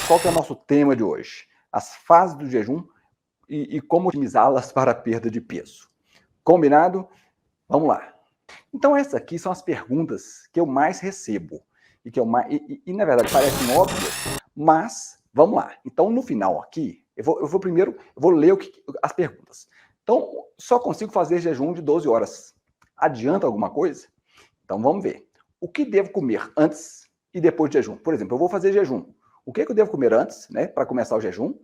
Qual que é o nosso tema de hoje? As fases do jejum e como otimizá-las para a perda de peso. Combinado? Vamos lá. Então, essas aqui são as perguntas que eu mais recebo. E que eu mais, na verdade, parecem óbvias, mas vamos lá. Então, no final aqui, eu vou primeiro ler as perguntas. Então, só consigo fazer jejum de 12 horas. Adianta alguma coisa? Então, vamos ver. O que devo comer antes e depois de jejum? Por exemplo, eu vou fazer jejum. O que eu devo comer antes, né, para começar o jejum?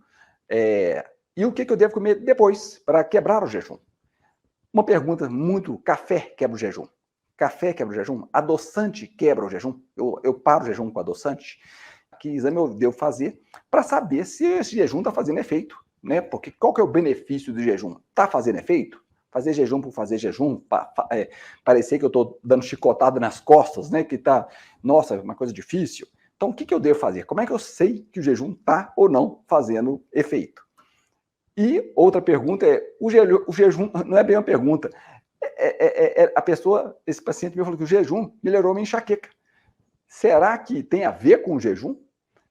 E o que eu devo comer depois, para quebrar o jejum? Uma pergunta muito: café quebra o jejum? Café quebra o jejum? Adoçante quebra o jejum? Eu paro o jejum com adoçante? Que exame eu devo fazer para saber se esse jejum está fazendo efeito, né? Porque qual que é o benefício do jejum? Está fazendo efeito? Fazer jejum por fazer jejum, parecer que eu estou dando chicotada nas costas, né? Que tá, nossa, uma coisa difícil. Então, o que eu devo fazer? Como é que eu sei que o jejum está ou não fazendo efeito? E outra pergunta é, o jejum não é bem uma pergunta, a pessoa, esse paciente me falou que o jejum melhorou minha enxaqueca. Será que tem a ver com o jejum?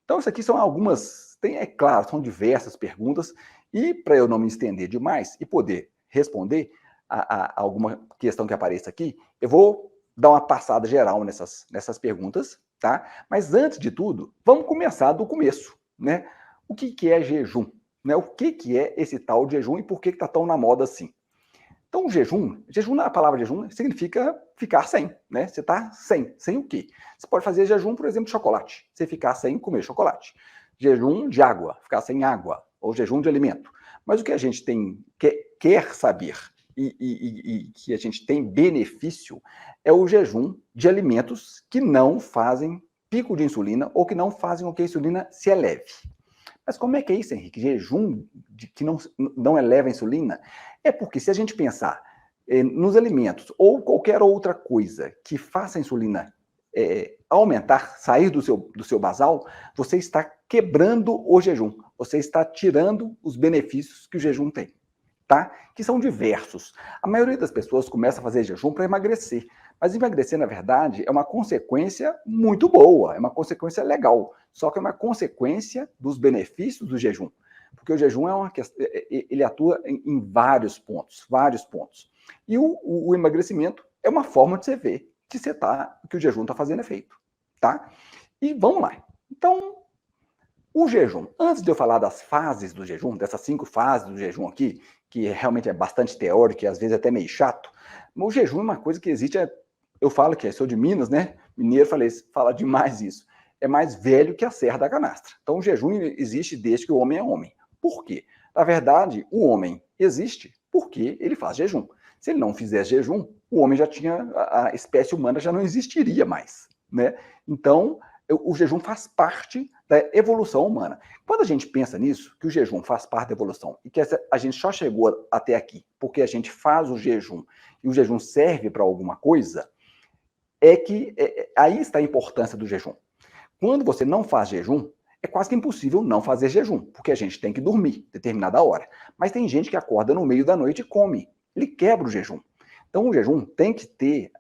Então, isso aqui são algumas, claro, são diversas perguntas, e para eu não me estender demais e poder responder a alguma questão que apareça aqui, eu vou dar uma passada geral nessas perguntas, tá? Mas antes de tudo, vamos começar do começo, né? O que é jejum? Né? O que é esse tal de jejum e por que está tão na moda assim? Então, jejum, a palavra jejum significa ficar sem, né? Você está sem o quê? Você pode fazer jejum, por exemplo, de chocolate. Você ficar sem comer chocolate. Jejum de água, ficar sem água. Ou jejum de alimento. Mas o que a gente quer saber e que a gente tem benefício é o jejum de alimentos que não fazem pico de insulina ou que não fazem com que a insulina se eleve. Mas como é que é isso, Henrique? Jejum que não eleva a insulina? É porque se a gente pensar nos alimentos ou qualquer outra coisa que faça a insulina aumentar, sair do seu basal, você está quebrando o jejum. Você está tirando os benefícios que o jejum tem, tá? Que são diversos. A maioria das pessoas começa a fazer jejum para emagrecer. Mas emagrecer, na verdade, é uma consequência muito boa, é uma consequência legal. Só que é uma consequência dos benefícios do jejum. Porque o jejum ele atua em vários pontos. E o emagrecimento é uma forma de você ver que o jejum está fazendo efeito, tá? E vamos lá. Então, o jejum, antes de eu falar das fases do jejum, dessas 5 fases do jejum aqui, que realmente é bastante teórico e às vezes até meio chato, mas o jejum é uma coisa que existe, eu falo que sou de Minas, né? Mineiro fala demais isso. É mais velho que a Serra da Canastra. Então o jejum existe desde que o homem é homem. Por quê? Na verdade, o homem existe porque ele faz jejum. Se ele não fizesse jejum, o homem a espécie humana já não existiria mais, né? Então, o jejum faz parte da evolução humana. Quando a gente pensa nisso, que o jejum faz parte da evolução e que a gente só chegou até aqui porque a gente faz o jejum e o jejum serve para alguma coisa, aí está a importância do jejum. Quando você não faz jejum, é quase que impossível não fazer jejum, porque a gente tem que dormir determinada hora. Mas tem gente que acorda no meio da noite e come. Ele quebra o jejum. Então, o jejum tem que ter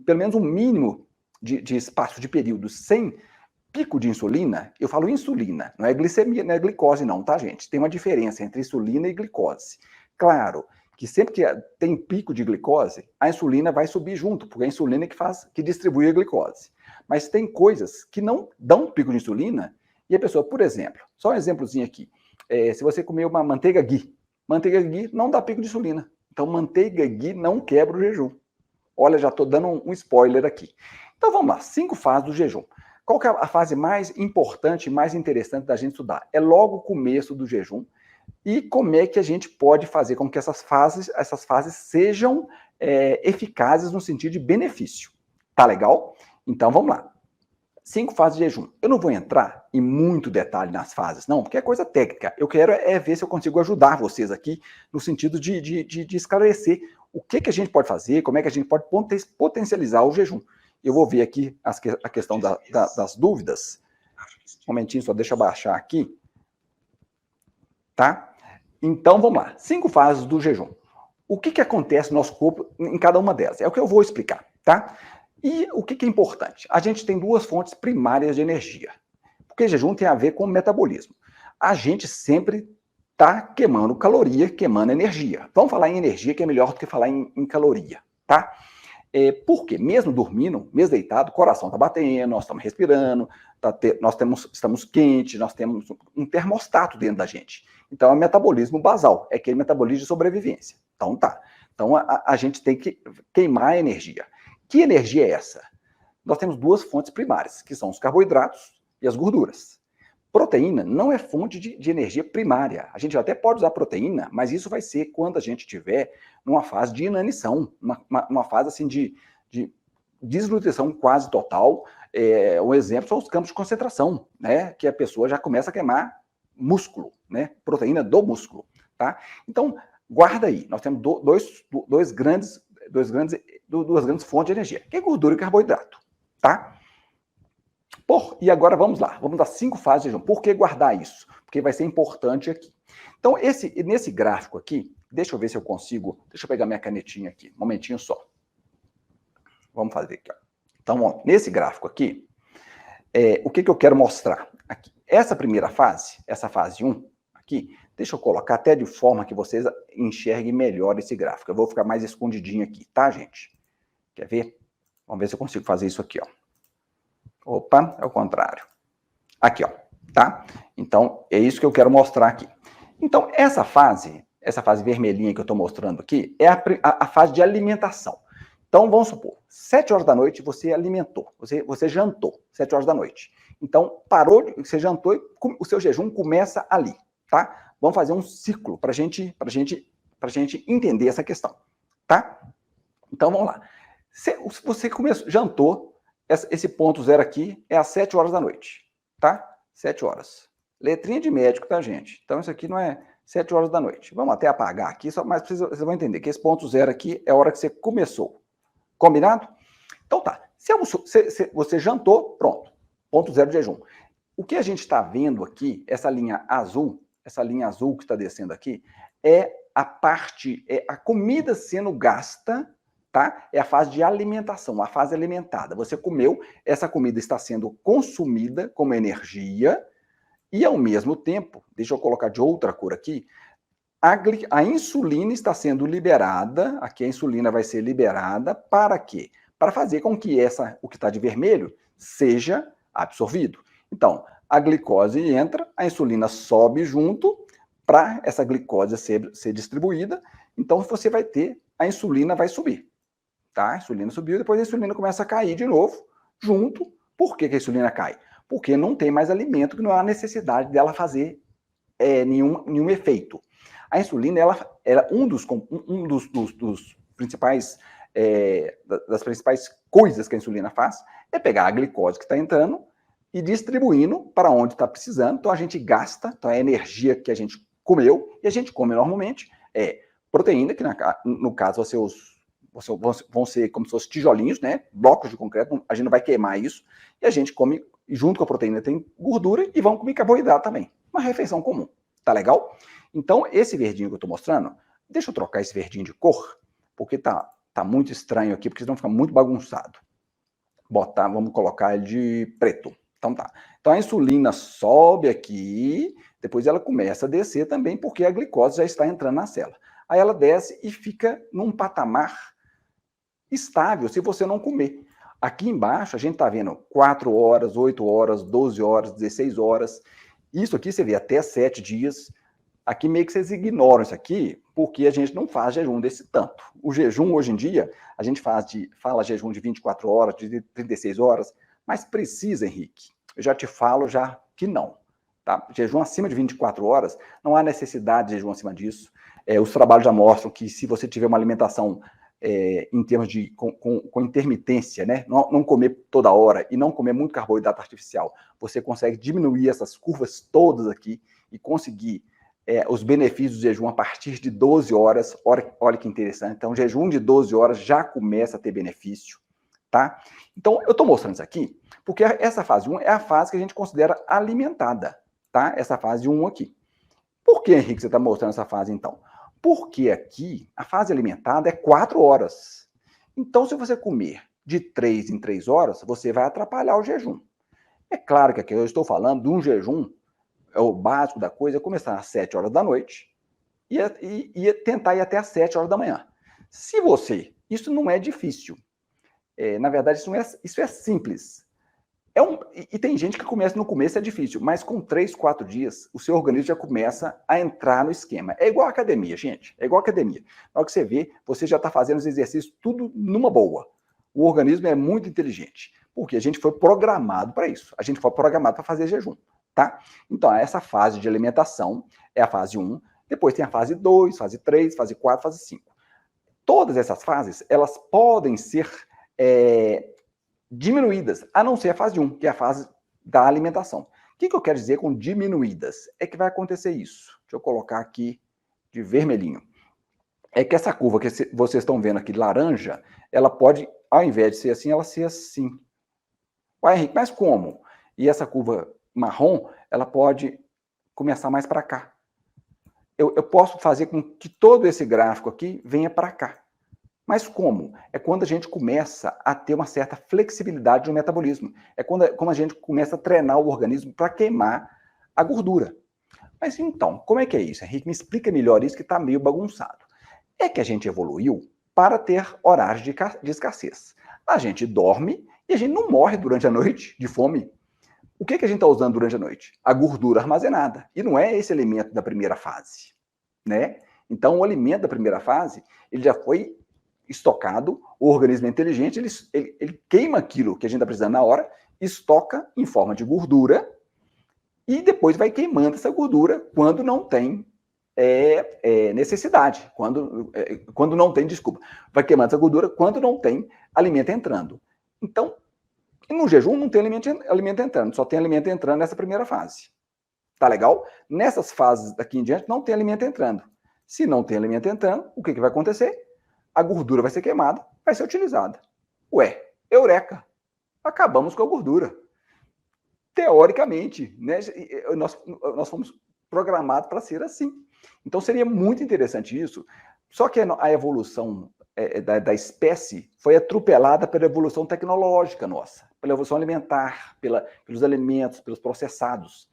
pelo menos um mínimo de espaço de período sem pico de insulina. Eu falo insulina, não é glicemia, não é glicose não, tá, gente? Tem uma diferença entre insulina e glicose. Claro que sempre que tem pico de glicose, a insulina vai subir junto, porque é a insulina que distribui a glicose. Mas tem coisas que não dão pico de insulina e a pessoa, por exemplo, só um exemplozinho aqui, se você comer uma manteiga ghee não dá pico de insulina. Então, manteiga ghee não quebra o jejum. Olha, já estou dando um spoiler aqui. Então, vamos lá, 5 fases do jejum. Qual que é a fase mais importante, mais interessante da gente estudar? É logo o começo do jejum e como é que a gente pode fazer com que essas fases sejam eficazes no sentido de benefício. Tá legal? Então, vamos lá. 5 fases de jejum. Eu não vou entrar em muito detalhe nas fases, não, porque é coisa técnica. Eu quero ver se eu consigo ajudar vocês aqui no sentido de esclarecer o que a gente pode fazer, como é que a gente pode potencializar o jejum. Eu vou ver aqui a questão das dúvidas. Um momentinho, só deixa eu baixar aqui. Tá? Então, vamos lá. 5 fases do jejum. O que acontece no nosso corpo em cada uma delas? É o que eu vou explicar, tá? E o que é importante? A gente tem 2 fontes primárias de energia. Porque jejum tem a ver com metabolismo. A gente sempre está queimando caloria, queimando energia. Vamos falar em energia, que é melhor do que falar em caloria, tá? Porque mesmo dormindo, mesmo deitado, o coração está batendo, nós estamos respirando, estamos quentes, nós temos um termostato dentro da gente. Então, é o metabolismo basal, é aquele metabolismo de sobrevivência. Então, tá. Então, a gente tem que queimar energia. Que energia é essa? Nós temos duas fontes primárias, que são os carboidratos e as gorduras. Proteína não é fonte de energia primária. A gente até pode usar proteína, mas isso vai ser quando a gente estiver numa fase de inanição, uma fase assim de desnutrição quase total. Um exemplo são os campos de concentração, né? Que a pessoa já começa a queimar músculo, né? Proteína do músculo, tá? Então, guarda aí. Nós temos duas grandes fontes de energia, que é gordura e carboidrato, tá? E agora vamos lá, vamos dar 5 fases de jejum. Por que guardar isso? Porque vai ser importante aqui. Então, nesse gráfico aqui, deixa eu ver se eu consigo, deixa eu pegar minha canetinha aqui, um momentinho só. Vamos fazer aqui, ó. Então, ó, nesse gráfico aqui, o que eu quero mostrar aqui? Essa primeira fase, essa fase 1 aqui, deixa eu colocar até de forma que vocês enxerguem melhor esse gráfico. Eu vou ficar mais escondidinho aqui, tá, gente? Quer ver? Vamos ver se eu consigo fazer isso aqui, ó. Opa, é o contrário. Aqui, ó, tá? Então, é isso que eu quero mostrar aqui. Então, essa fase vermelhinha que eu estou mostrando aqui, é a fase de alimentação. Então, vamos supor, 7 horas da noite você alimentou, você jantou, 7 horas da noite. Então, você jantou e o seu jejum começa ali, tá? Vamos fazer um ciclo para gente entender essa questão, tá? Então, vamos lá. Se você jantou, esse ponto zero aqui é às 7 horas da noite, tá? 7 horas. Letrinha de médico, tá, gente? Então, isso aqui não é 7 horas da noite. Vamos até apagar aqui, mas vocês vão entender que esse ponto zero aqui é a hora que você começou. Combinado? Então tá. Se você jantou, pronto. Ponto zero de jejum. O que a gente está vendo aqui, essa linha azul que está descendo aqui, é a comida sendo gasta, tá? É a fase de alimentação, a fase alimentada. Você comeu, essa comida está sendo consumida como energia e, ao mesmo tempo, deixa eu colocar de outra cor aqui, a insulina está sendo liberada, aqui a insulina vai ser liberada para quê? Para fazer com que o que está de vermelho seja absorvido. Então, a glicose entra, a insulina sobe junto para essa glicose ser distribuída, então você vai ter, a insulina vai subir, tá? A insulina subiu, depois a insulina começa a cair de novo, junto. Por que a insulina cai? Porque não tem mais alimento, que não há necessidade dela fazer nenhum efeito. A insulina, ela dos principais, das principais coisas que a insulina faz é pegar a glicose que está entrando e distribuindo para onde está precisando. Então, a gente gasta, então, a energia que a gente comeu, e a gente come normalmente proteína, que no caso vão ser como se fossem tijolinhos, né? Blocos de concreto, a gente não vai queimar isso, e a gente come, junto com a proteína tem gordura, e vamos comer carboidrato também. Uma refeição comum, tá legal? Então, esse verdinho que eu estou mostrando, deixa eu trocar esse verdinho de cor, porque tá muito estranho aqui, porque senão fica muito bagunçado. Vamos colocar ele de preto. Então tá. Então a insulina sobe aqui, depois ela começa a descer também, porque a glicose já está entrando na célula. Aí ela desce e fica num patamar estável, se você não comer. Aqui embaixo a gente está vendo 4 horas, 8 horas, 12 horas, 16 horas. Isso aqui você vê até 7 dias. Aqui meio que vocês ignoram isso aqui, porque a gente não faz jejum desse tanto. O jejum, hoje em dia, a gente fala jejum de 24 horas, de 36 horas, mas precisa, Henrique. Eu já te falo que não. Tá? Jejum acima de 24 horas, não há necessidade de jejum acima disso. Os trabalhos já mostram que se você tiver uma alimentação em termos de com intermitência, né? Não comer toda hora e não comer muito carboidrato artificial, você consegue diminuir essas curvas todas aqui e conseguir os benefícios do jejum a partir de 12 horas. Olha que interessante. Então, jejum de 12 horas já começa a ter benefício, tá? Então, eu estou mostrando isso aqui porque essa fase 1 é a fase que a gente considera alimentada, tá? Essa fase 1 aqui. Por que, Henrique, você está mostrando essa fase, então? Porque aqui, a fase alimentada é 4 horas. Então, se você comer de 3 em 3 horas, você vai atrapalhar o jejum. É claro que aqui eu estou falando de um jejum, é o básico da coisa, é começar às 7 horas da noite e tentar ir até às 7 horas da manhã. Se você, isso não é difícil, na verdade isso é simples. E tem gente que começa no começo, é difícil, mas com 3, 4 dias, o seu organismo já começa a entrar no esquema. É igual a academia, gente, é igual a academia. Na hora que você vê, você já está fazendo os exercícios tudo numa boa. O organismo é muito inteligente, porque a gente foi programado para isso. A gente foi programado para fazer jejum, tá? Então, essa fase de alimentação é a fase 1, depois tem a fase 2, fase 3, fase 4, fase 5. Todas essas fases, elas podem ser diminuídas, a não ser a fase 1, que é a fase da alimentação. O que eu quero dizer com diminuídas? É que vai acontecer isso. Deixa eu colocar aqui de vermelhinho. É que essa curva que vocês estão vendo aqui, laranja, ela pode, ao invés de ser assim, ela ser assim. Ué, Henrique, mas como? E essa curva marrom, ela pode começar mais para cá. Eu posso fazer com que todo esse gráfico aqui venha para cá. Mas como? É quando a gente começa a ter uma certa flexibilidade no metabolismo. É quando a gente começa a treinar o organismo para queimar a gordura. Mas então, como é que é isso, Henrique? Me explica melhor isso que está meio bagunçado. É que a gente evoluiu para ter horários de escassez. A gente dorme e a gente não morre durante a noite de fome. O que a gente está usando durante a noite? A gordura armazenada. E não é esse alimento da primeira fase, né? Então, o alimento da primeira fase, ele já foi estocado, o organismo é inteligente, ele queima aquilo que a gente está precisando na hora, estoca em forma de gordura e depois vai queimando essa gordura quando não tem necessidade, quando não tem, desculpa, vai queimando essa gordura quando não tem alimento entrando. Então, no jejum não tem alimento entrando, só tem alimento entrando nessa primeira fase. Tá legal? Nessas fases daqui em diante não tem alimento entrando. Se não tem alimento entrando, o que vai acontecer? A gordura vai ser queimada, vai ser utilizada. Ué, eureka! Acabamos com a gordura. Teoricamente, né, nós fomos programados para ser assim. Então seria muito interessante isso, só que a evolução da espécie foi atropelada pela evolução tecnológica nossa, pela evolução alimentar, pelos alimentos, pelos processados.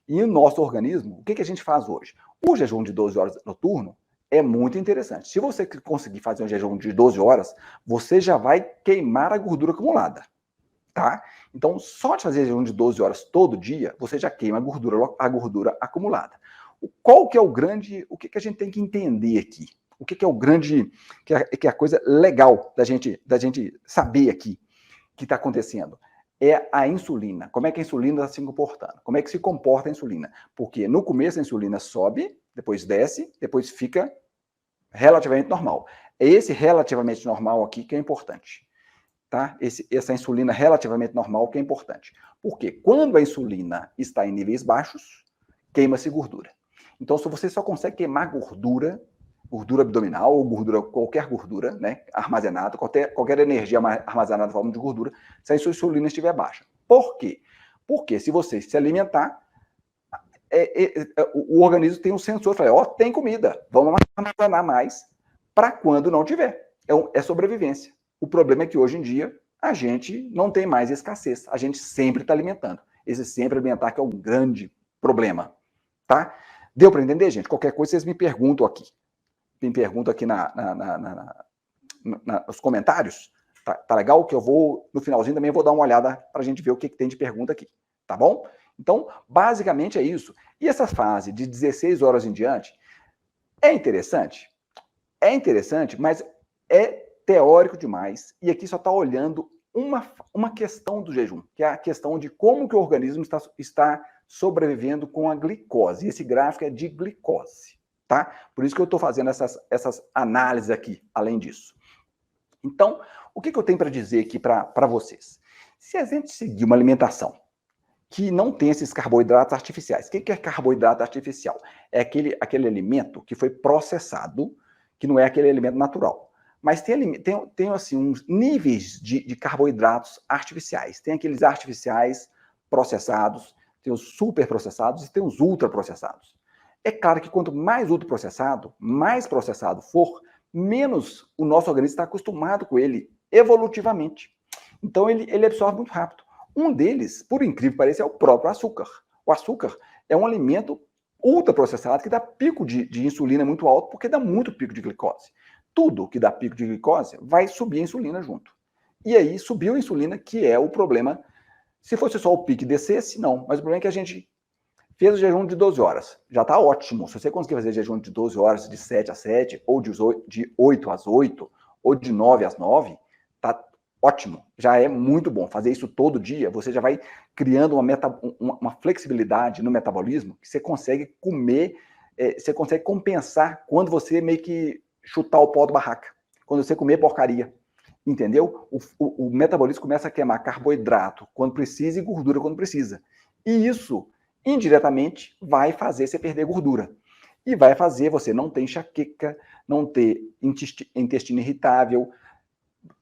E o nosso organismo, o que a gente faz hoje? O jejum de 12 horas noturno é muito interessante. Se você conseguir fazer um jejum de 12 horas, você já vai queimar a gordura acumulada, tá? Então, só de fazer jejum de 12 horas todo dia, você já queima a gordura acumulada. Qual que é o que a gente tem que entender aqui? O que é o grande, que é a coisa legal da gente saber aqui que está acontecendo? É a insulina. Como é que a insulina está se comportando? Como é que se comporta a insulina? Porque no começo a insulina sobe, depois desce, depois fica relativamente normal. É esse relativamente normal aqui que é importante. Tá? Essa insulina relativamente normal que é importante. Porque quando a insulina está em níveis baixos, queima-se gordura. Então, se você só consegue queimar gordura abdominal ou qualquer gordura, né, armazenada, qualquer energia armazenada na forma de gordura, se a insulina estiver baixa. Por quê? Porque se você se alimentar, o organismo tem um sensor, fala, tem comida, vamos armazenar mais para quando não tiver. É sobrevivência. O problema é que hoje em dia a gente não tem mais escassez, a gente sempre está alimentando. Esse sempre alimentar que é um grande problema, tá? Deu para entender, gente? Qualquer coisa vocês me perguntam aqui. Me perguntam aqui nos comentários. Tá legal? Que eu vou, no finalzinho também, vou dar uma olhada para a gente ver o que tem de pergunta aqui. Tá bom? Então, basicamente é isso. E essa fase de 16 horas em diante é interessante? É interessante, mas é teórico demais. E aqui só está olhando uma questão do jejum, que é a questão de como que o organismo está sobrevivendo com a glicose. Esse gráfico é de glicose, tá? Por isso que eu estou fazendo essas análises aqui, além disso. Então, o que eu tenho para dizer aqui para vocês? Se a gente seguir uma alimentação que não tem esses carboidratos artificiais. O que é carboidrato artificial? É aquele alimento que foi processado, que não é aquele alimento natural. Mas tem assim, uns níveis de carboidratos artificiais. Tem aqueles artificiais processados, tem os superprocessados e tem os ultraprocessados. É claro que quanto mais ultraprocessado, mais processado for, menos o nosso organismo está acostumado com ele evolutivamente. Então ele absorve muito rápido. Um deles, por incrível que pareça, é o próprio açúcar. O açúcar é um alimento ultraprocessado que dá pico de insulina muito alto, porque dá muito pico de glicose. Tudo que dá pico de glicose vai subir a insulina junto. E aí subiu a insulina, que é o problema. Se fosse só o pico e descesse, não. Mas o problema é que a gente fez o jejum de 12 horas. Já está ótimo. Se você conseguir fazer jejum de 12 horas, de 7 às 7, ou de 8 às 8, ou de 9 às 9, tá ótimo. Já é muito bom. Fazer isso todo dia, você já vai criando uma flexibilidade no metabolismo que você consegue comer, você consegue compensar quando você meio que chutar o pó da barraca. Quando você comer porcaria. Entendeu? O metabolismo começa a queimar carboidrato quando precisa e gordura quando precisa. E isso, indiretamente, vai fazer você perder gordura. E vai fazer você não ter enxaqueca, não ter intestino irritável,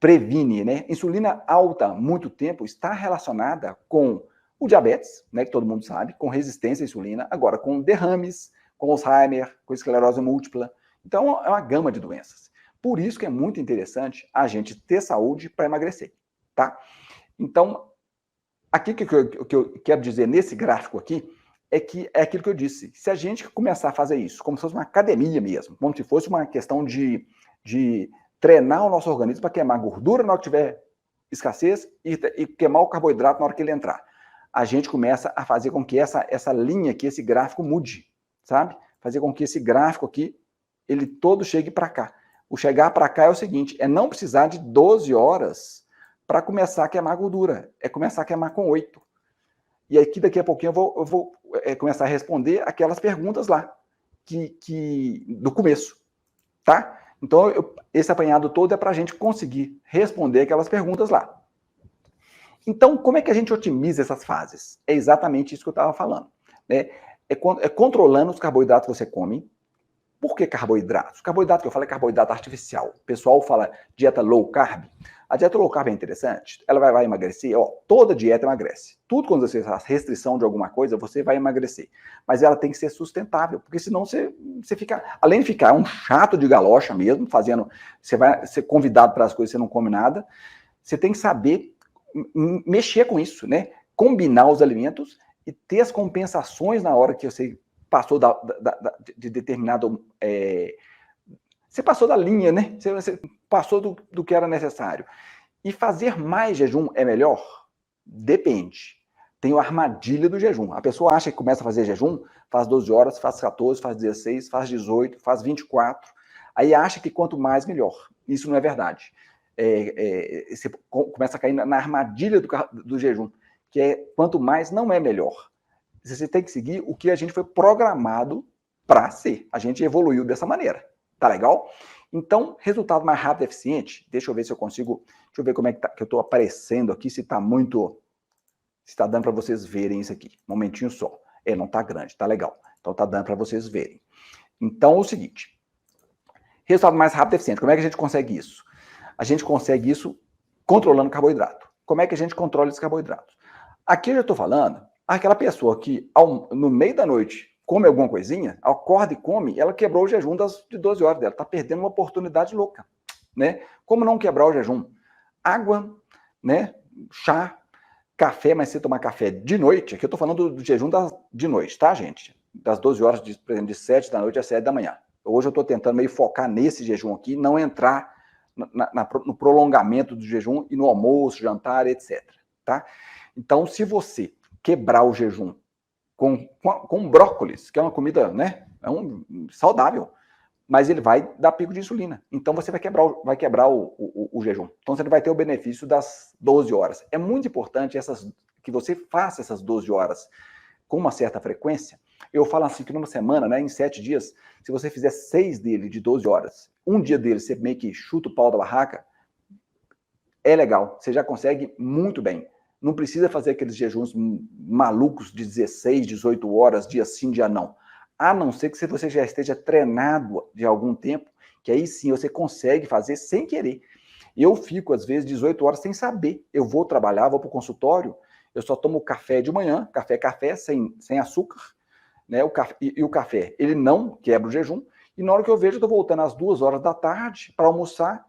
previne, né? Insulina alta, muito tempo, está relacionada com o diabetes, né, que todo mundo sabe, com resistência à insulina, agora com derrames, com Alzheimer, com esclerose múltipla. Então, é uma gama de doenças. Por isso que é muito interessante a gente ter saúde para emagrecer, tá? Então, aqui que eu quero dizer nesse gráfico aqui é que é aquilo que eu disse. Se a gente começar a fazer isso, como se fosse uma academia mesmo, como se fosse uma questão de treinar o nosso organismo para queimar gordura na hora que tiver escassez e queimar o carboidrato na hora que ele entrar, a gente começa a fazer com que essa linha aqui, esse gráfico mude, sabe? Fazer com que esse gráfico aqui, ele todo chegue para cá. O chegar para cá é o seguinte, é não precisar de 12 horas para começar a queimar gordura, é começar a queimar com 8. E aqui daqui a pouquinho eu vou começar a responder aquelas perguntas lá, do começo, tá? Então, esse apanhado todo é para a gente conseguir responder aquelas perguntas lá. Então, como é que a gente otimiza essas fases? É exatamente isso que eu estava falando, né? É controlando os carboidratos que você come. Por que carboidratos? Carboidrato que eu falo é carboidrato artificial. O pessoal fala dieta low carb. A dieta low carb é interessante, ela vai emagrecer. Ó, toda dieta emagrece. Tudo quando você faz restrição de alguma coisa, você vai emagrecer. Mas ela tem que ser sustentável, porque senão você fica, além de ficar um chato de galocha mesmo, você vai ser convidado para as coisas e você não come nada, você tem que saber mexer com isso, né? Combinar os alimentos e ter as compensações na hora que você passou de determinado... você passou da linha, né? Você passou do que era necessário. E fazer mais jejum é melhor? Depende. Tem a armadilha do jejum. A pessoa acha que começa a fazer jejum, faz 12 horas, faz 14, faz 16, faz 18, faz 24. Aí acha que quanto mais, melhor. Isso não é verdade. Você começa a cair na armadilha do jejum, que é quanto mais não é melhor. Você tem que seguir o que a gente foi programado para ser. A gente evoluiu dessa maneira. Tá legal? Então, resultado mais rápido e eficiente. Deixa eu ver se eu consigo. Deixa eu ver como é que eu estou aparecendo aqui, se está muito. Se está dando para vocês verem isso aqui. Um momentinho só. Não está grande, tá legal. Então está dando para vocês verem. Então, é o seguinte. Resultado mais rápido e eficiente. Como é que a gente consegue isso? A gente consegue isso controlando carboidrato. Como é que a gente controla esses carboidratos? Aqui eu já estou falando, aquela pessoa que no meio da noite come alguma coisinha, acorda e come, ela quebrou o jejum de 12 horas dela. Está perdendo uma oportunidade louca, né? Como não quebrar o jejum? Água, né? Chá, café, mas você tomar café de noite, aqui eu estou falando do jejum de noite, tá, gente? Das 12 horas, por exemplo, de 7 da noite às 7 da manhã. Hoje eu estou tentando meio focar nesse jejum aqui, não entrar no prolongamento do jejum e no almoço, jantar, etc. Tá? Então, se você quebrar o jejum com brócolis, que é uma comida, né, saudável, mas ele vai dar pico de insulina. Então, você vai quebrar o jejum. Então, você não vai ter o benefício das 12 horas. É muito importante que você faça essas 12 horas com uma certa frequência. Eu falo assim que numa semana, né, em 7 dias, se você fizer 6 dele de 12 horas, um dia dele você meio que chuta o pau da barraca, é legal, você já consegue muito bem. Não precisa fazer aqueles jejuns malucos de 16, 18 horas, dia sim, dia não. A não ser que você já esteja treinado de algum tempo, que aí sim você consegue fazer sem querer. Eu fico, às vezes, 18 horas sem saber. Eu vou trabalhar, vou para o consultório, eu só tomo café de manhã, café sem açúcar, né? O café, ele não quebra o jejum, e na hora que eu vejo, eu estou voltando às 2 horas da tarde para almoçar,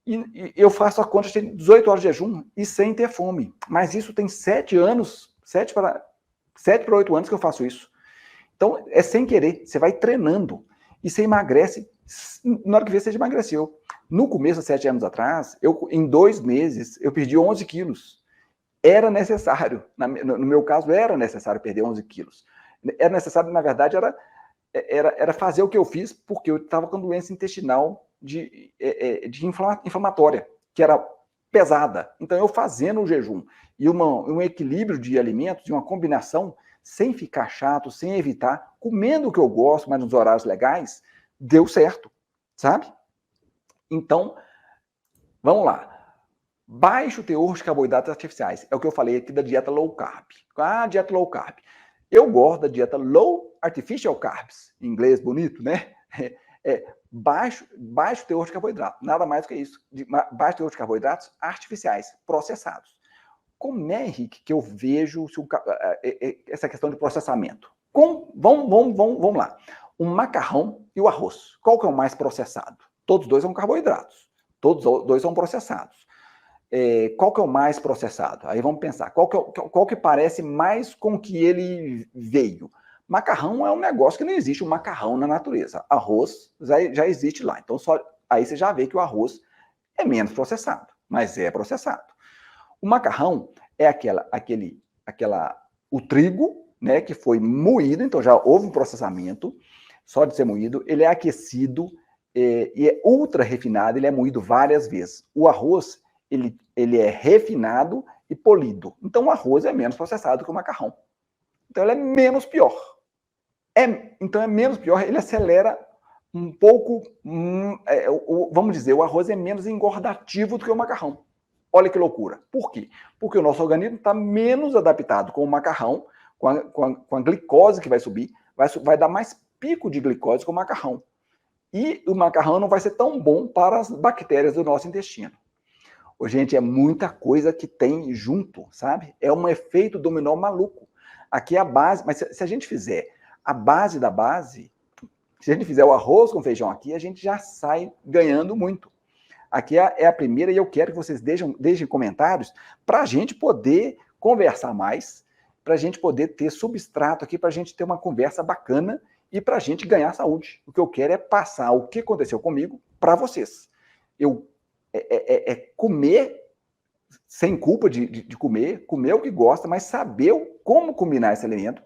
E eu faço a conta de 18 horas de jejum e sem ter fome. Mas isso tem 7 anos, 7 para 8 anos que eu faço isso. Então, é sem querer, você vai treinando e você emagrece. Na hora que vê, você emagreceu. No começo, 7 anos atrás, em 2 meses, eu perdi 11 quilos. Era necessário, no meu caso, era necessário perder 11 quilos. Era necessário, na verdade, era fazer o que eu fiz, porque eu estava com doença intestinal inflamatória, que era pesada. Então, eu fazendo o jejum e um equilíbrio de alimentos, de uma combinação, sem ficar chato, sem evitar, comendo o que eu gosto, mas nos horários legais, deu certo, sabe? Então, vamos lá. Baixo teor de carboidratos artificiais. É o que eu falei aqui da dieta low carb. Ah, dieta low carb. Eu gosto da dieta low artificial carbs. Em inglês bonito, né? Baixo teor de carboidrato. Nada mais do que isso. Baixo teor de carboidratos artificiais, processados. Como é, Henrique, que eu vejo essa questão de processamento? Vamos lá. O macarrão e o arroz. Qual que é o mais processado? Todos dois são carboidratos. Todos dois são processados. Qual que é o mais processado? Aí vamos pensar. Qual que parece mais com que ele veio? Macarrão é um negócio que não existe um macarrão na natureza. Arroz já existe lá. Então, aí você já vê que o arroz é menos processado, mas é processado. O macarrão é o trigo, né, que foi moído, então já houve um processamento, só de ser moído, ele é aquecido e é ultra refinado, ele é moído várias vezes. O arroz, ele é refinado e polido. Então o arroz é menos processado que o macarrão. Então ele é menos pior. Então é menos pior, ele acelera um pouco, vamos dizer, o arroz é menos engordativo do que o macarrão. Olha que loucura. Por quê? Porque o nosso organismo está menos adaptado com o macarrão, com a glicose que vai subir, vai dar mais pico de glicose com o macarrão. E o macarrão não vai ser tão bom para as bactérias do nosso intestino. Gente, é muita coisa que tem junto, sabe? É um efeito dominó maluco. Aqui é a base, mas se a gente fizer a base da base, se a gente fizer o arroz com feijão aqui, a gente já sai ganhando muito. Aqui é a primeira e eu quero que vocês deixem comentários para a gente poder conversar mais, para a gente poder ter substrato aqui, para a gente ter uma conversa bacana e para a gente ganhar saúde. O que eu quero é passar o que aconteceu comigo para vocês. Comer sem culpa de comer o que gosta, mas saber como combinar esse alimento,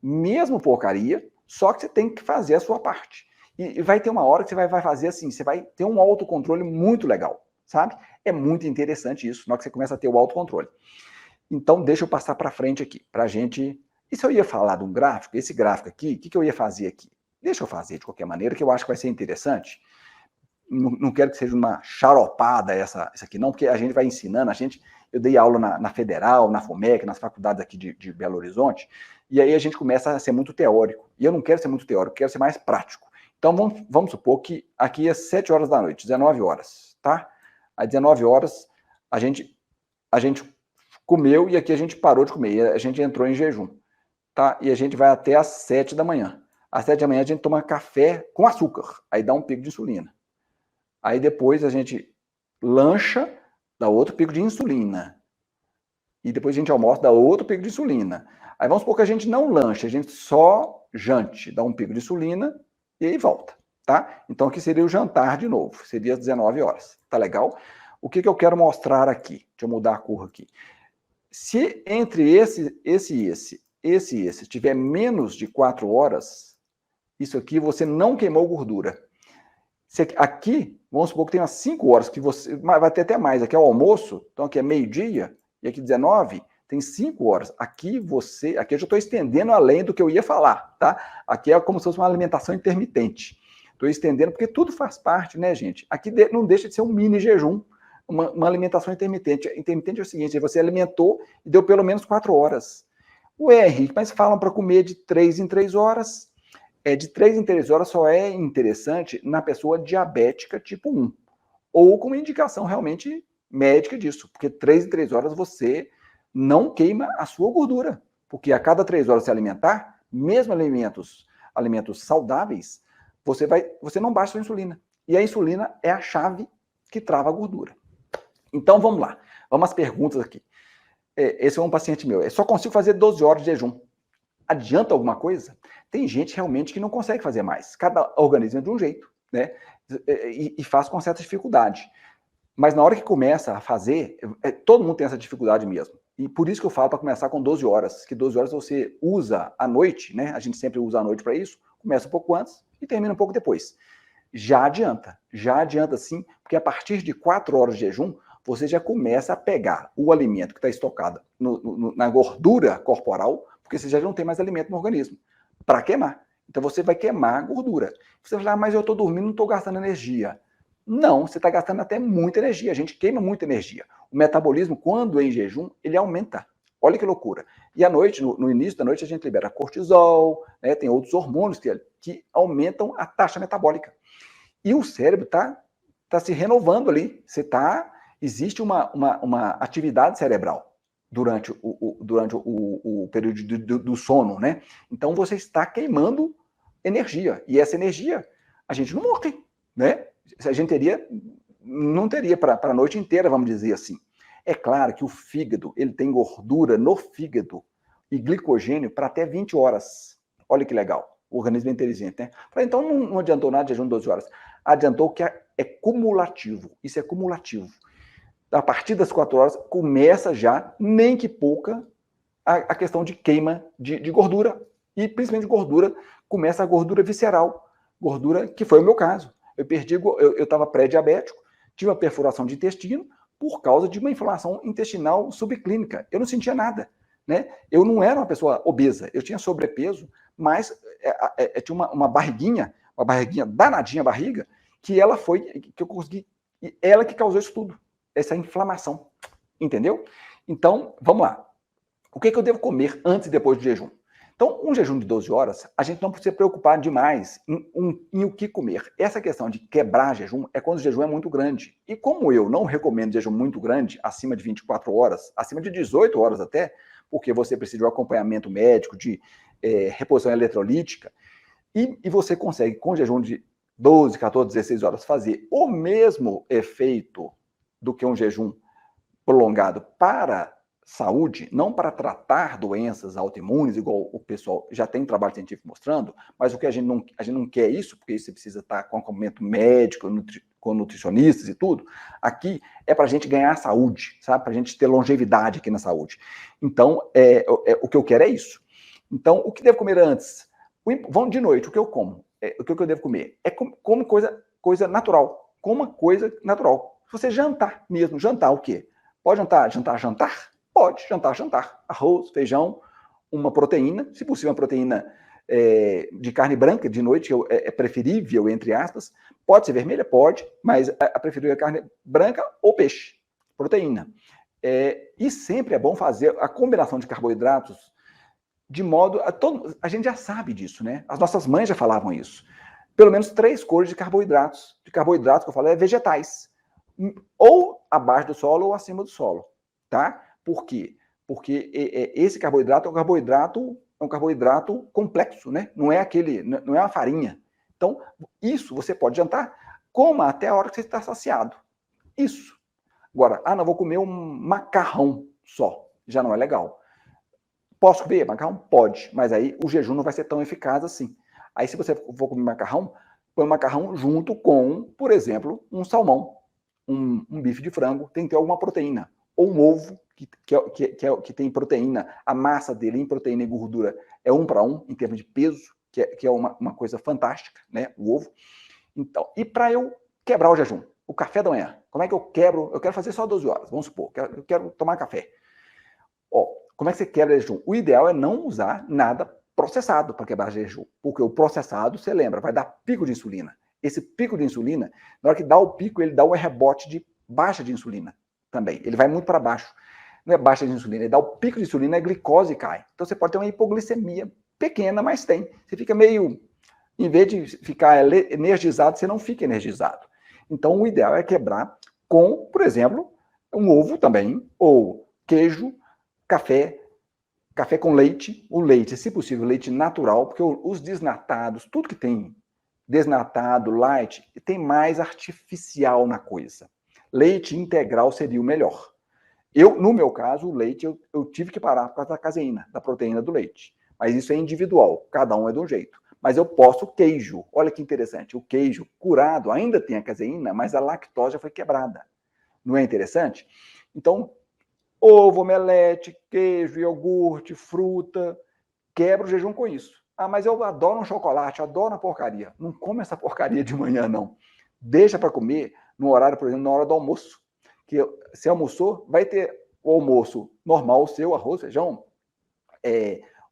mesmo porcaria, só que você tem que fazer a sua parte. E vai ter uma hora que você vai fazer assim, você vai ter um autocontrole muito legal, sabe? É muito interessante isso, na hora que você começa a ter o autocontrole. Então, deixa eu passar para frente aqui, para a gente... E se eu ia falar de um gráfico, esse gráfico aqui, o que eu ia fazer aqui? Deixa eu fazer de qualquer maneira, que eu acho que vai ser interessante. Não quero que seja uma charopada essa aqui, não, porque a gente vai ensinando, eu dei aula na Federal, na FUMEC, nas faculdades aqui de Belo Horizonte, e aí a gente começa a ser muito teórico. E eu não quero ser muito teórico, eu quero ser mais prático. Então, vamos supor que aqui é 7 horas da noite, 19 horas, tá? Às 19 horas, a gente comeu e aqui a gente parou de comer, a gente entrou em jejum, tá? E a gente vai até às 7 da manhã. Às 7 da manhã a gente toma café com açúcar, aí dá um pico de insulina. Aí depois a gente lancha, dá outro pico de insulina. E depois a gente almoça, dá outro pico de insulina. Aí vamos supor que a gente não lancha, a gente só jante, dá um pico de insulina e aí volta, tá? Então aqui seria o jantar de novo, seria às 19 horas, tá legal? O que eu quero mostrar aqui? Deixa eu mudar a cor aqui. Se entre esse e esse tiver menos de 4 horas, isso aqui você não queimou gordura. Aqui, vamos supor que tem umas 5 horas, que você vai ter até mais, aqui é o almoço, então aqui é meio-dia, e aqui 19, tem 5 horas. Aqui eu já estou estendendo além do que eu ia falar, tá? Aqui é como se fosse uma alimentação intermitente. Estou estendendo, porque tudo faz parte, né, gente? Aqui não deixa de ser um mini jejum, uma alimentação intermitente. Intermitente é o seguinte, você alimentou e deu pelo menos 4 horas. Ué, Henrique, mas falam para comer de 3 em 3 horas. De 3 em 3 horas só é interessante na pessoa diabética tipo 1. Ou com uma indicação realmente médica disso. Porque 3 em 3 horas você não queima a sua gordura. Porque a cada 3 horas se alimentar, mesmo alimentos saudáveis, você não baixa a sua insulina. E a insulina é a chave que trava a gordura. Então, vamos lá. Vamos às perguntas aqui. Esse é um paciente meu. Eu só consigo fazer 12 horas de jejum. Adianta alguma coisa? Tem gente realmente que não consegue fazer mais. Cada organismo é de um jeito, né? E faz com certa dificuldade. Mas na hora que começa a fazer, todo mundo tem essa dificuldade mesmo. E por isso que eu falo para começar com 12 horas, que 12 horas você usa à noite, né? A gente sempre usa à noite para isso, começa um pouco antes e termina um pouco depois. Já adianta sim, porque a partir de 4 horas de jejum, você já começa a pegar o alimento que está estocado na gordura corporal, porque você já não tem mais alimento no organismo, para queimar. Então você vai queimar a gordura. Você vai falar, mas eu estou dormindo, não estou gastando energia. Não, você está gastando até muita energia. A gente queima muita energia. O metabolismo, quando em jejum, ele aumenta. Olha que loucura. E à noite, no início da noite, a gente libera cortisol, né, tem outros hormônios que aumentam a taxa metabólica. E o cérebro tá se renovando ali. Existe uma atividade cerebral durante o período do sono, né? Então você está queimando energia. E essa energia, a gente não morre, né? A gente não teria para a noite inteira, vamos dizer assim. É claro que o fígado, ele tem gordura no fígado e glicogênio para até 20 horas. Olha que legal. O organismo é inteligente, né? Então não adiantou nada de jejum de 12 horas. Adiantou que é cumulativo. Isso é cumulativo. A partir das 4 horas, começa já, nem que pouca, a questão de queima de gordura. E principalmente gordura, começa a gordura visceral. Gordura que foi o meu caso. Eu estava pré-diabético, tive uma perfuração de intestino por causa de uma inflamação intestinal subclínica. Eu não sentia nada, né? Eu não era uma pessoa obesa, eu tinha sobrepeso, mas tinha uma barriguinha danadinha, barriga, que eu consegui, ela que causou isso tudo, essa inflamação, entendeu? Então, vamos lá. O que eu devo comer antes e depois do jejum? Então, um jejum de 12 horas, a gente não precisa se preocupar demais em o que comer. Essa questão de quebrar jejum é quando o jejum é muito grande. E como eu não recomendo jejum muito grande, acima de 24 horas, acima de 18 horas até, porque você precisa de um acompanhamento médico, de reposição eletrolítica, e você consegue, com jejum de 12, 14, 16 horas, fazer o mesmo efeito do que um jejum prolongado para saúde, não para tratar doenças autoimunes, igual o pessoal já tem trabalho científico mostrando, mas o que a gente não quer isso, porque isso você precisa estar com acompanhamento médico, com nutricionistas e tudo, aqui é para a gente ganhar saúde, sabe? Para a gente ter longevidade aqui na saúde. Então, o que eu quero é isso. Então, o que devo comer antes? Vamos de noite, o que eu como? O que eu devo comer? Como coisa natural. Coma coisa natural. Se você jantar mesmo, jantar o quê? Pode jantar? Pode jantar. Arroz, feijão, uma proteína, se possível uma proteína de carne branca, de noite é preferível, entre aspas. Pode ser vermelha? Pode, mas a preferível é carne branca ou peixe, proteína. E sempre é bom fazer a combinação de carboidratos de modo... A gente já sabe disso, né? As nossas mães já falavam isso. Pelo menos 3 cores de carboidratos. De carboidratos que eu falo vegetais. Ou abaixo do solo ou acima do solo, tá? Por quê? Porque esse carboidrato é um carboidrato complexo, né? Não é uma farinha. Então, isso você pode jantar, coma até a hora que você está saciado. Isso. Agora, não vou comer um macarrão só. Já não é legal. Posso comer macarrão? Pode, mas aí o jejum não vai ser tão eficaz assim. Aí se você for comer macarrão, põe o macarrão junto com, por exemplo, um salmão, um bife de frango, tem que ter alguma proteína. Ou um ovo, que tem proteína, a massa dele em proteína e gordura é 1 para 1, em termos de peso, que é uma coisa fantástica, né? O ovo. Então, e para eu quebrar o jejum? O café da manhã. Como é que eu quebro? Eu quero fazer só 12 horas, vamos supor. Eu quero tomar café. Como é que você quebra o jejum? O ideal é não usar nada processado para quebrar jejum, porque o processado, você lembra, vai dar pico de insulina. Esse pico de insulina, na hora que dá o pico, ele dá um rebote de baixa de insulina também. Ele vai muito para baixo. Não é baixa de insulina, ele dá o pico de insulina, a glicose cai. Então você pode ter uma hipoglicemia pequena, mas tem. Você fica meio... Em vez de ficar energizado, você não fica energizado. Então o ideal é quebrar com, por exemplo, um ovo também, ou queijo, café com leite, o leite, se possível, leite natural, porque os desnatados, tudo que tem desnatado, light, tem mais artificial na coisa. leite integral seria o melhor. No meu caso, o leite, eu tive que parar por causa da caseína, da proteína do leite. Mas isso é individual, cada um é de um jeito. Mas eu posso queijo. Olha que interessante, o queijo curado ainda tem a caseína, mas a lactose já foi quebrada. Não é interessante? Então, ovo, omelete, queijo, iogurte, fruta, quebra o jejum com isso. Ah, mas eu adoro um chocolate, adoro uma porcaria. Não come essa porcaria de manhã, não. Deixa para comer no horário, por exemplo, na hora do almoço. Que se almoçou, vai ter o almoço normal, o seu arroz, feijão,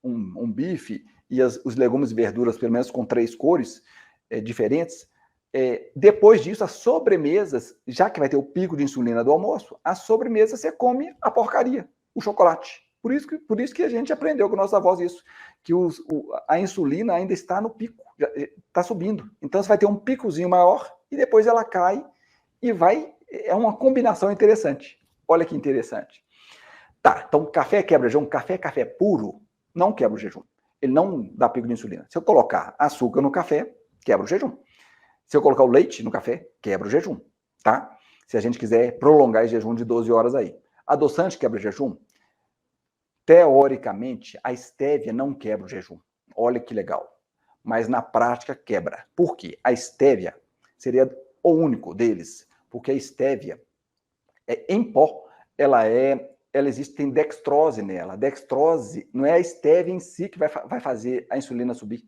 um bife e os legumes e verduras, pelo menos com 3 cores diferentes. Depois disso, as sobremesas, já que vai ter o pico de insulina do almoço, a sobremesa você come a porcaria, o chocolate. Por isso que a gente aprendeu com nossos avós isso, que a insulina ainda está no pico, está subindo. Então você vai ter um picozinho maior e depois ela cai e vai. É uma combinação interessante. Olha que interessante. Tá, então café quebra jejum, café puro não quebra o jejum. Ele não dá pico de insulina. Se eu colocar açúcar no café, quebra o jejum. Se eu colocar o leite no café, quebra o jejum, tá? Se a gente quiser prolongar esse jejum de 12 horas aí. Adoçante quebra o jejum? Teoricamente, a estévia não quebra o jejum. Olha que legal. Mas na prática quebra. Por quê? A estévia seria o único deles. Porque a estévia, em pó, ela existe, tem dextrose nela. A dextrose não é a estévia em si que vai fazer a insulina subir.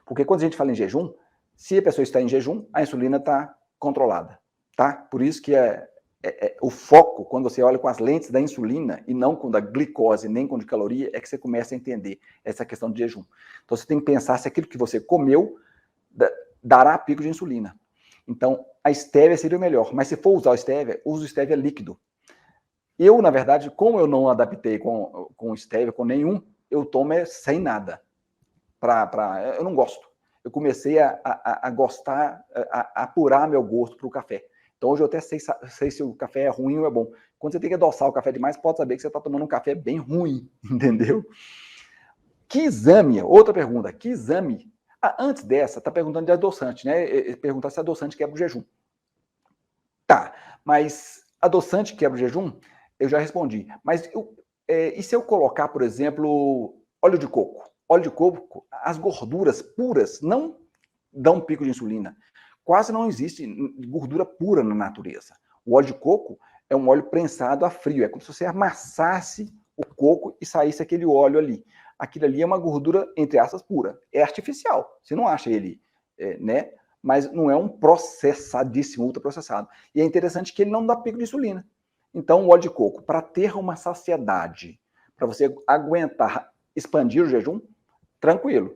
Porque quando a gente fala em jejum, se a pessoa está em jejum, a insulina está controlada, tá? Por isso que o foco, quando você olha com as lentes da insulina e não com da glicose, nem com de caloria, é que você começa a entender essa questão de jejum. Então você tem que pensar se aquilo que você comeu dará pico de insulina. Então, a estévia seria o melhor, mas se for usar o stevia, use o stevia líquido. Eu, na verdade, como eu não adaptei com stevia, com nenhum, eu tomo sem nada. Eu não gosto. Eu comecei a gostar, a apurar meu gosto para o café. Então, hoje eu até sei se o café é ruim ou é bom. Quando você tem que adoçar o café demais, pode saber que você está tomando um café bem ruim, entendeu? Que exame? Outra pergunta. Que exame? Antes dessa, está perguntando de adoçante, né? Perguntar se adoçante quebra o jejum. Tá, mas adoçante quebra o jejum? Eu já respondi. Mas e se eu colocar, por exemplo, óleo de coco? Óleo de coco, as gorduras puras não dão pico de insulina. Quase não existe gordura pura na natureza. O óleo de coco é um óleo prensado a frio. É como se você amassasse o coco e saísse aquele óleo ali. Aquilo ali é uma gordura, entre aspas, pura. É artificial. Você não acha ele, né? Mas não é um processadíssimo, ultraprocessado. E é interessante que ele não dá pico de insulina. Então, o óleo de coco, para ter uma saciedade, para você aguentar expandir o jejum, tranquilo.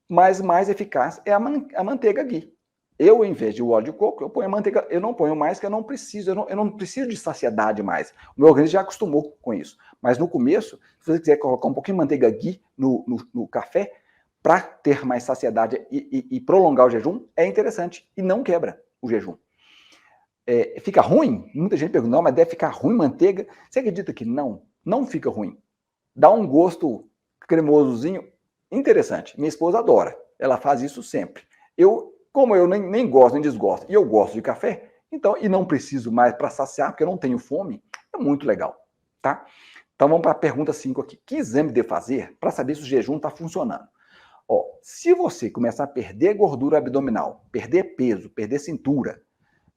Mas mais eficaz é a manteiga ghee. Eu, em vez de óleo de coco, eu ponho a manteiga, eu não ponho mais, que eu não preciso, eu não preciso de saciedade mais. O meu organismo já acostumou com isso. Mas no começo, se você quiser colocar um pouquinho de manteiga ghee no café, para ter mais saciedade e prolongar o jejum, é interessante. E não quebra o jejum. Fica ruim? Muita gente pergunta, não, mas deve ficar ruim manteiga? Você acredita que não? Não fica ruim. Dá um gosto cremosozinho interessante. Minha esposa adora. Ela faz isso sempre. Como eu nem gosto, nem desgosto, e eu gosto de café, então, e não preciso mais para saciar, porque eu não tenho fome, é muito legal, tá? Então vamos para a pergunta 5 aqui. Que exame devo fazer para saber se o jejum está funcionando? Ó, se você começar a perder gordura abdominal, perder peso, perder cintura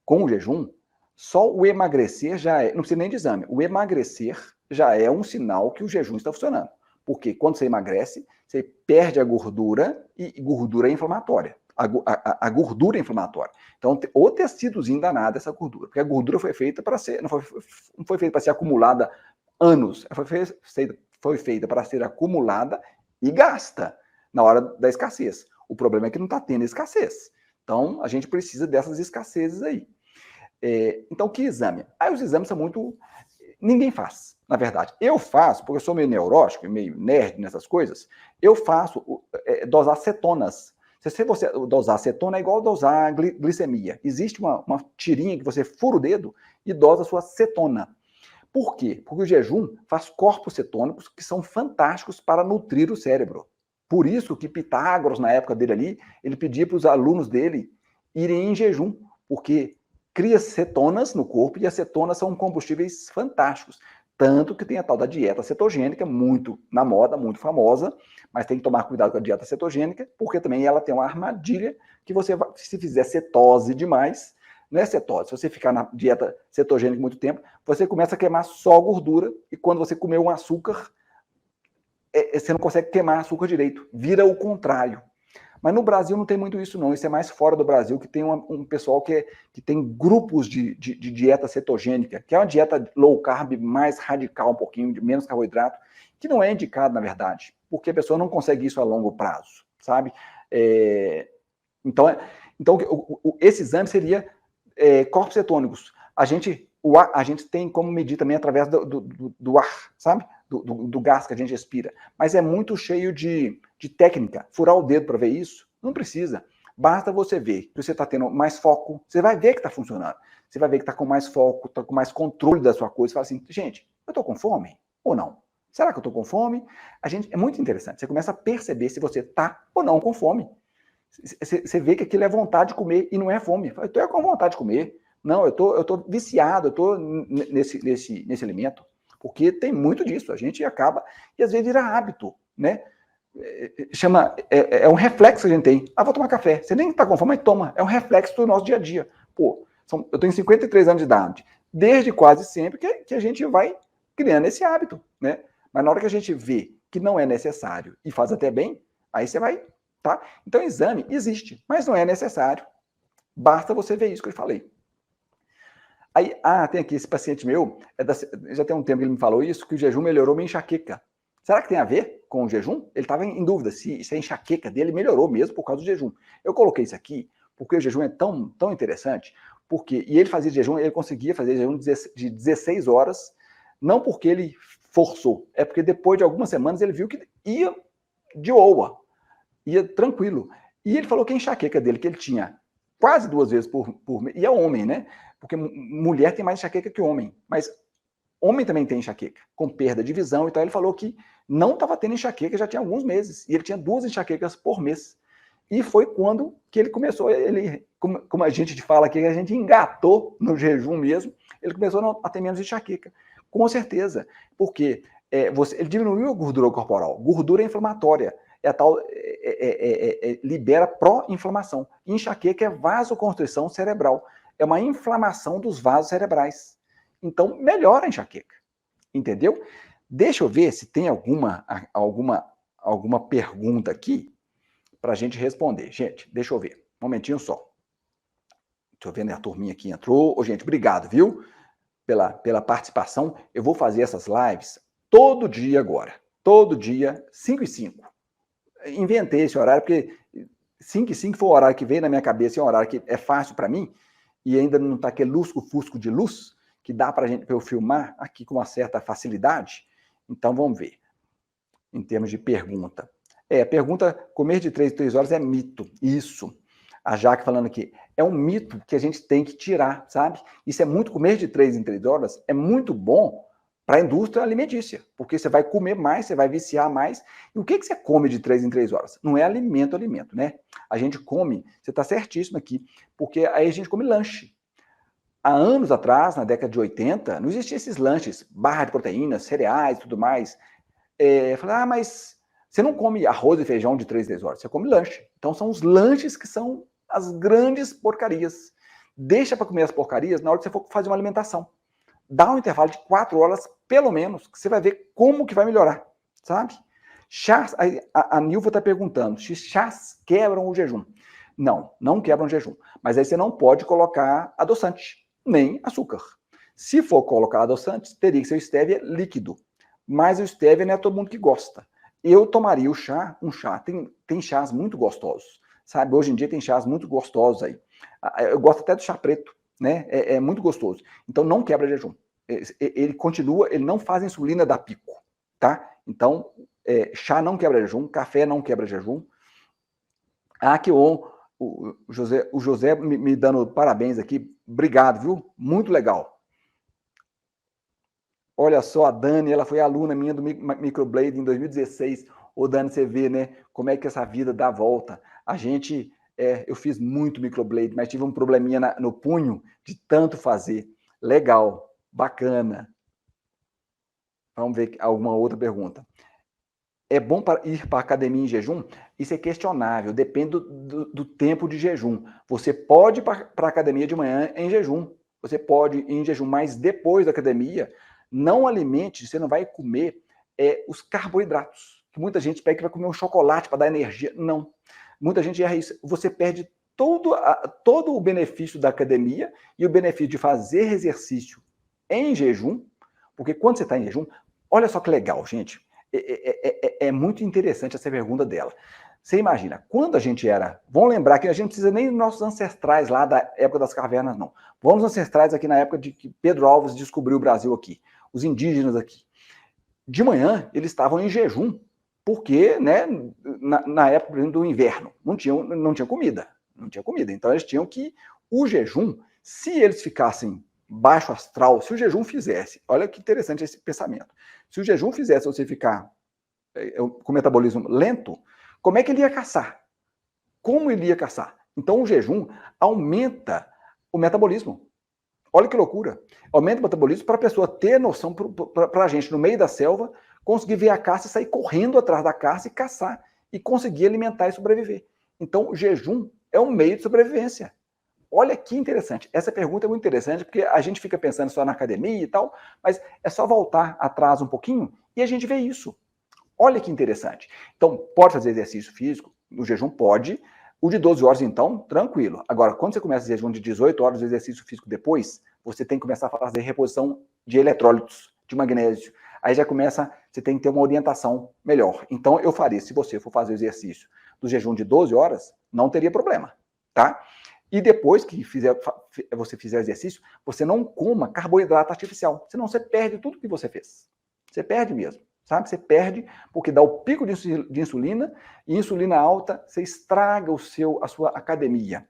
com o jejum, só o emagrecer já não precisa nem de exame, o emagrecer já é um sinal que o jejum está funcionando. Porque quando você emagrece, você perde a gordura e gordura é inflamatória. A gordura é inflamatória. Então, o tecidozinho danado essa gordura. Porque a gordura foi feita para ser, não foi feita para ser acumulada anos. Foi feita para ser acumulada e gasta na hora da escassez. O problema é que não está tendo escassez. Então, a gente precisa dessas escassezes aí. Então, que exame? Aí os exames são muito... Ninguém faz, na verdade. Eu faço, porque eu sou meio neurótico, meio nerd nessas coisas, eu faço dosar cetonas. Se você dosar cetona, é igual dosar glicemia. Existe uma tirinha que você fura o dedo e dosa a sua cetona. Por quê? Porque o jejum faz corpos cetônicos que são fantásticos para nutrir o cérebro. Por isso que Pitágoras, na época dele ali, ele pedia para os alunos dele irem em jejum, porque cria cetonas no corpo, e as cetonas são combustíveis fantásticos. Tanto que tem a tal da dieta cetogênica, muito na moda, muito famosa, mas tem que tomar cuidado com a dieta cetogênica, porque também ela tem uma armadilha que você, se fizer cetose demais, não é cetose, se você ficar na dieta cetogênica muito tempo, você começa a queimar só gordura, e quando você comer um açúcar, você não consegue queimar açúcar direito, vira o contrário. Mas no Brasil não tem muito isso, não. Isso é mais fora do Brasil, que tem um pessoal que tem grupos de dieta cetogênica, que é uma dieta low carb mais radical, um pouquinho, de menos carboidrato, que não é indicado, na verdade, porque a pessoa não consegue isso a longo prazo, sabe? Então esse exame seria corpos cetônicos. A gente tem como medir também através do ar, sabe? Do gás que a gente expira. Mas é muito cheio de técnica. Furar o dedo para ver isso? Não precisa. Basta você ver que você está tendo mais foco, você vai ver que está funcionando. Você vai ver que está com mais foco, está com mais controle da sua coisa. Você fala assim, gente, eu estou com fome ou não? Será que eu estou com fome? É muito interessante. Você começa a perceber se você está ou não com fome. Você vê que aquilo é vontade de comer e não é fome. Eu estou com vontade de comer. Não, eu tô viciado, eu estou nesse alimento. Porque tem muito disso, a gente acaba, e às vezes vira hábito, né? É um reflexo que a gente tem. Vou tomar café. Você nem está com fome, mas toma. É um reflexo do nosso dia a dia. Pô, eu tenho 53 anos de idade. Desde quase sempre que a gente vai criando esse hábito, né? Mas na hora que a gente vê que não é necessário e faz até bem, aí você vai, tá? Então, exame existe, mas não é necessário. Basta você ver isso que eu falei. Aí, tem aqui esse paciente meu, já tem um tempo que ele me falou isso, que o jejum melhorou minha enxaqueca. Será que tem a ver com o jejum? Ele estava em dúvida se a enxaqueca dele melhorou mesmo por causa do jejum. Eu coloquei isso aqui porque o jejum é tão interessante, e ele fazia jejum, ele conseguia fazer jejum de 16 horas, não porque ele forçou, é porque depois de algumas semanas ele viu que ia de boa, ia tranquilo. E ele falou que a enxaqueca dele, que ele tinha quase 2 vezes por mês, e é homem, né? Porque mulher tem mais enxaqueca que homem, mas homem também tem enxaqueca, com perda de visão. Então ele falou que não estava tendo enxaqueca já tinha alguns meses, e ele tinha 2 enxaquecas por mês. E foi quando que ele começou, como a gente fala aqui, a gente engatou no jejum mesmo, ele começou a ter menos enxaqueca. Com certeza, porque ele diminuiu a gordura corporal. Gordura é inflamatória, libera pró-inflamação. Enxaqueca é vasoconstrição cerebral, é uma inflamação dos vasos cerebrais. Então, melhora a enxaqueca. Entendeu? Deixa eu ver se tem alguma pergunta aqui para a gente responder. Gente, deixa eu ver. Um momentinho só. Deixa eu ver, né? A turminha aqui entrou. Gente, obrigado, viu? Pela participação. Eu vou fazer essas lives todo dia agora. Todo dia, 5 e 5. Inventei esse horário, porque 5 e 5 foi o horário que veio na minha cabeça, é um horário que é fácil para mim, e ainda não está aquele lusco-fusco de luz, que dá para eu filmar aqui com uma certa facilidade. Então, vamos ver. Em termos de pergunta. Pergunta, comer de 3 em 3 horas é mito. Isso. A Jaque falando aqui, é um mito que a gente tem que tirar, sabe? Isso é muito, comer de 3 em 3 horas é muito bom para a indústria alimentícia, porque você vai comer mais, você vai viciar mais. E o que você come de 3 em 3 horas? Não é alimento, né? A gente come, você está certíssimo aqui, porque aí a gente come lanche. Há anos atrás, na década de 80, não existiam esses lanches, barra de proteínas, cereais e tudo mais. Eu falei, mas você não come arroz e feijão de 3 em 3 horas, você come lanche. Então são os lanches que são as grandes porcarias. Deixa para comer as porcarias na hora que você for fazer uma alimentação. Dá um intervalo de 4 horas, pelo menos, que você vai ver como que vai melhorar, sabe? Chás, a Nilva está perguntando se chás quebram o jejum. Não quebram o jejum. Mas aí você não pode colocar adoçante, nem açúcar. Se for colocar adoçante, teria que ser o stevia líquido. Mas o stevia não é todo mundo que gosta. Eu tomaria um chá, tem chás muito gostosos, sabe? Hoje em dia tem chás muito gostosos aí. Eu gosto até do chá preto, né? É muito gostoso. Então não quebra jejum. Ele continua, ele não faz insulina dar pico, tá? Então, chá não quebra jejum, café não quebra jejum. Que bom, o José me dando parabéns aqui. Obrigado, viu? Muito legal. Olha só, a Dani, ela foi aluna minha do Microblade em 2016. Ô, Dani, você vê, né, como é que essa vida dá volta. A gente Eu fiz muito microblade, mas tive um probleminha no punho de tanto fazer. Legal, bacana. Vamos ver alguma outra pergunta. É bom ir para a academia em jejum? Isso é questionável, depende do tempo de jejum. Você pode ir para a academia de manhã em jejum. Você pode ir em jejum, mas depois da academia, não alimente, você não vai comer os carboidratos. Muita gente pega que vai comer um chocolate para dar energia. Não. Muita gente erra isso. Você perde todo o benefício da academia e o benefício de fazer exercício em jejum, porque quando você está em jejum, olha só que legal, gente. É muito interessante essa pergunta dela. Você imagina, quando a gente era... Vamos lembrar que a gente não precisa nem dos nossos ancestrais lá da época das cavernas, não. Vamos ancestrais aqui na época de que Pedro Álvares descobriu o Brasil aqui. Os indígenas aqui. De manhã, eles estavam em jejum, porque, né, na época, por exemplo, do inverno, não tinha comida. Não tinha comida. Então, eles tinham que... O jejum, se eles ficassem baixo astral, se o jejum fizesse... Olha que interessante esse pensamento. Se o jejum fizesse você ficar com metabolismo lento, como é que ele ia caçar? Como ele ia caçar? Então, o jejum aumenta o metabolismo. Olha que loucura. Aumenta o metabolismo para a pessoa ter noção, para a gente, no meio da selva, conseguir ver a caça e sair correndo atrás da caça e caçar. E conseguir alimentar e sobreviver. Então, o jejum é um meio de sobrevivência. Olha que interessante. Essa pergunta é muito interessante, porque a gente fica pensando só na academia e tal, mas é só voltar atrás um pouquinho e a gente vê isso. Olha que interessante. Então, pode fazer exercício físico? No jejum pode. O de 12 horas, então, tranquilo. Agora, quando você começa a jejum de 18 horas de exercício físico depois, você tem que começar a fazer reposição de eletrólitos, de magnésio. Aí já começa, você tem que ter uma orientação melhor. Então, eu faria, se você for fazer o exercício do jejum de 12 horas, não teria problema, tá? E depois que você fizer o exercício, você não coma carboidrato artificial, senão você perde tudo que você fez. Você perde mesmo, sabe? Você perde porque dá o pico de insulina, e insulina alta, você estraga a sua academia.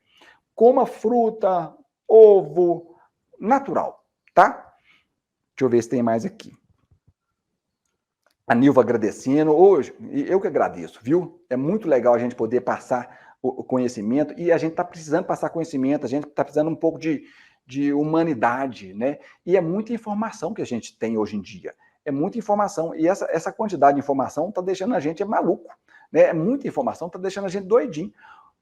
Coma fruta, ovo, natural, tá? Deixa eu ver se tem mais aqui. A Nilva agradecendo. Hoje, eu que agradeço, viu? É muito legal a gente poder passar o conhecimento, e a gente está precisando passar conhecimento, a gente está precisando um pouco de humanidade, né? E é muita informação que a gente tem hoje em dia. É muita informação, e essa quantidade de informação está deixando a gente maluco, né? É muita informação, está deixando a gente doidinho.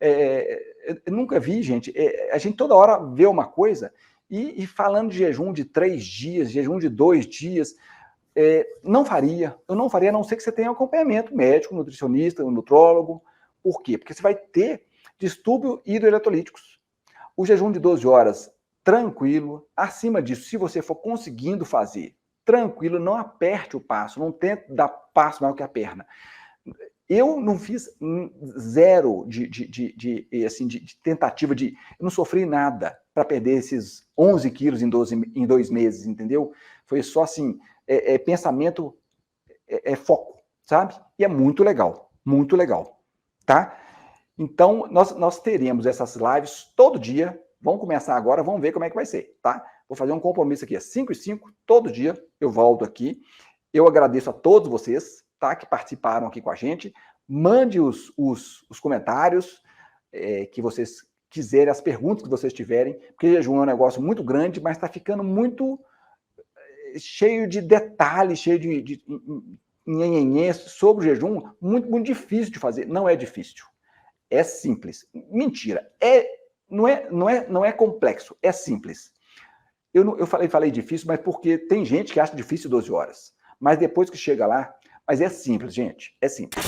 Eu nunca vi, gente, a gente toda hora vê uma coisa, e falando de jejum de 3 dias, jejum de 2 dias, eu não faria, a não ser que você tenha acompanhamento médico, nutricionista, nutrólogo. Por quê? Porque você vai ter distúrbio hidroeletrolíticos. O jejum de 12 horas, tranquilo. Acima disso, se você for conseguindo fazer, tranquilo, não aperte o passo, não tente dar passo maior que a perna. Eu não fiz zero de tentativa de... Eu não sofri nada para perder esses 11 quilos em 2 meses, entendeu? Foi só assim, pensamento, foco, sabe? E é muito legal, tá? Então, nós teremos essas lives todo dia. Vamos começar agora, vamos ver como é que vai ser, tá? Vou fazer um compromisso aqui, às 5h05, todo dia eu volto aqui. Eu agradeço a todos vocês, tá, que participaram aqui com a gente. Mande os comentários que vocês quiserem, as perguntas que vocês tiverem, porque jejum é um negócio muito grande, mas está ficando muito cheio de detalhes, cheio de nhenhenhê sobre o jejum, muito, muito difícil de fazer. Não é difícil. É simples. Mentira. Não é complexo. É simples. Eu falei difícil, mas porque tem gente que acha difícil 12 horas. Mas depois que chega lá... Mas é simples, gente. É simples.